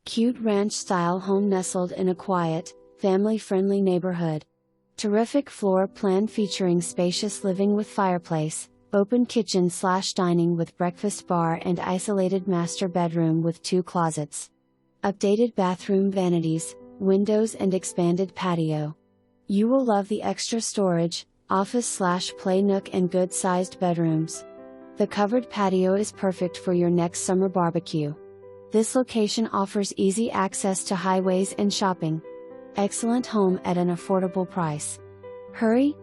Cute ranch-style home nestled in a quiet, family-friendly neighborhood. Terrific floor plan featuring spacious living with fireplace, open kitchen/dining with breakfast bar and isolated master bedroom with 2 closets. Updated bathroom vanities, windows and expanded patio. You will love the extra storage, office/play nook and good-sized bedrooms. The covered patio is perfect for your next summer barbecue. This location offers easy access to highways and shopping. Excellent home at an affordable price. Hurry,